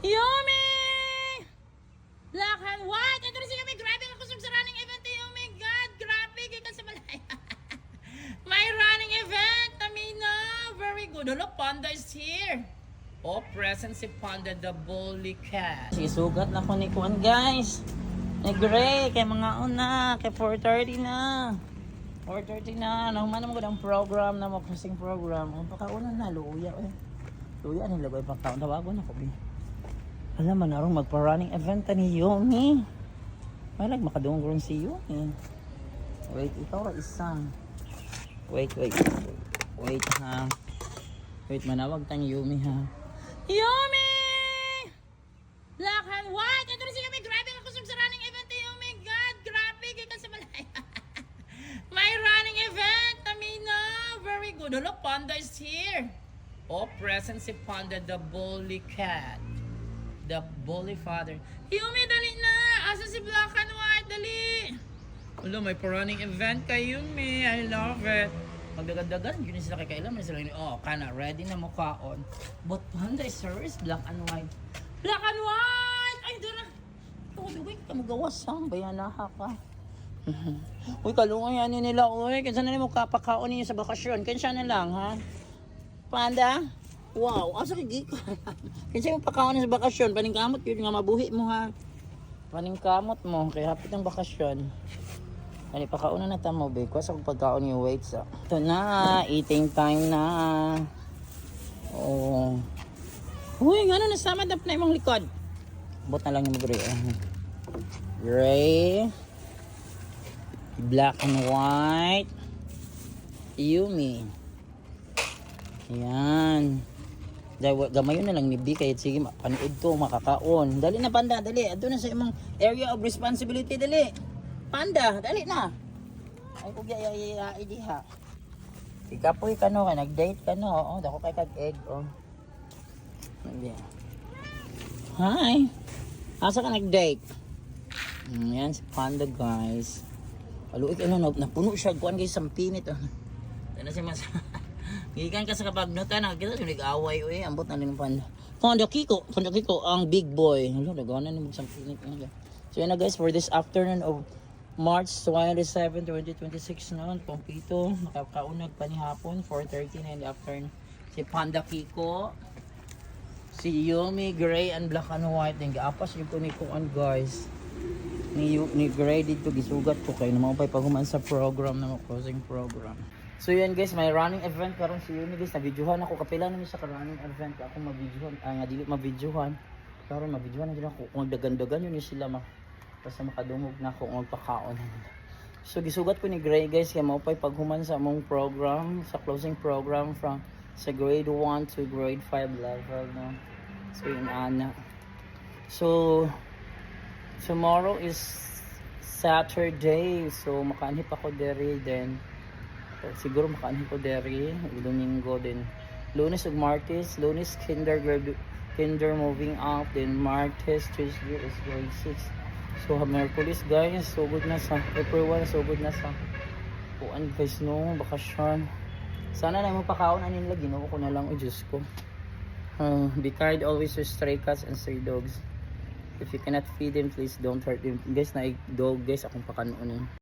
Yumi! Black and white! Ito na siya may grabe ako sa running event. Oh my God! Grabe! Gikan sa malaya. My running event! Tamina! Very good. Hello, Panda is here. Oh, present si Panda the Bully Cat. Sisugat na ko ni Kuan, guys. Ni Gray, kay mga una. Kay 4:30 na. 4:30 na. Nahuman mo ko ng program na mag-crossing program. Ang pagkauna na, luya. Luya, nilagay pagkaon. Tawagon ako, bi. Alam mo, narong magpa-running event ni Yomi. May makadunggong si Yomi. Wait, ikaw ra isang. Wait ha. Wait, manawag tang Yomi ha. Yomi! Black and white! Ito na siya may grabe ako sa running event. Oh my God! Grabe! Gikan sa malaya. My running event! Tamina! Very good. Hello, Panda is here. Oh, present si Panda the Bully Cat. The Bully Father. Yumi, dali na! Asa si Black and White? Dali! Hello, may pa-running event kay Yumi. I love it. Magdagan-dagan, yun sila kay kailan. May sila yun, oh, kana, ready na mukhaon. But Panda is service, Black and White. Black and White! Ay, doon na. Uy, kamugawas ha. Bayanaha ka. Uy, kalungan yan nila. Uy, kansa na nila mukapakaon ninyo sa bakasyon. Kansa na lang, ha? Panda? Wow, asa kay gika. Kinsa yung pakaon sa bakasyon, paningkamot yun nga mabuhi mo ha. Paningkamot mo kay hapit ang bakasyon. Ani pakaon na tamo be, kuha sa pagkaon yung weights. Ito na, eating time na. Oh. Uy, ngano nasamad na imong likod. Bot na lang yung gray. Gray. Black and white. Yumi. Yan. Gamayon na lang ni B kaya sige panood ko makakaon. Dali na Panda, dali. Adto na sa imong area of responsibility, dali. Panda, dali na. Ay kung yaya diha. Ikapoy ka no, nag-date ka no. Oh, dako kay kag egg oh. Hi. Asa ka nag-date? Yan si Panda, guys. Paluik ano napuno siya kuan guys sa pinit oh. Tana si mas gikan ka sa kapagnutan, nakita yung nag-away, uy, ambot na rin Panda. Panda Kiko, ang big boy. Hello, nagawanan naman sa pinit. So yan na guys, for this afternoon of March 27, 2026 noon, Pompito, nakakaunag pa ni hapon, 4:30 na in the afternoon. Si Panda Kiko, si Yumi, Gray, and Black and White. Yung gaapas yung kunikuan guys. Ni Gray dito, gisugat ko kayo. Naman pa ipaguman sa program, na closing program. So yan guys, may running event karon si Yumi guys, na-videohan ako kapila naman sa running event ako ma-videohan, nga dili ma-videohan. Karon ma-videohan na din ako kung dagan-dagan yun sila basta makadungog na ako kung magpakaon. So gisugat ko ni Gray guys, kaya maupay paghuman sa among program, sa closing program from sa grade 1 to grade 5 level no. So yun ana. So tomorrow is Saturday, so makaanhip ako dere then siguro makaanhin ko deri Domingo din Lunes ug Martes. Lunes kinder moving up, then Martes Tuesday is grade 6. So Merkulis guys, so good na sa April 1, so good na sa kuan guys no, bakasyon. Sana na mo pakaon anin lagi Ginoo ko na lang o Diyos ko. Be kind always to stray cats and stray dogs. If you cannot feed them, please don't hurt them. Guys, na dog guys akong pakanunin.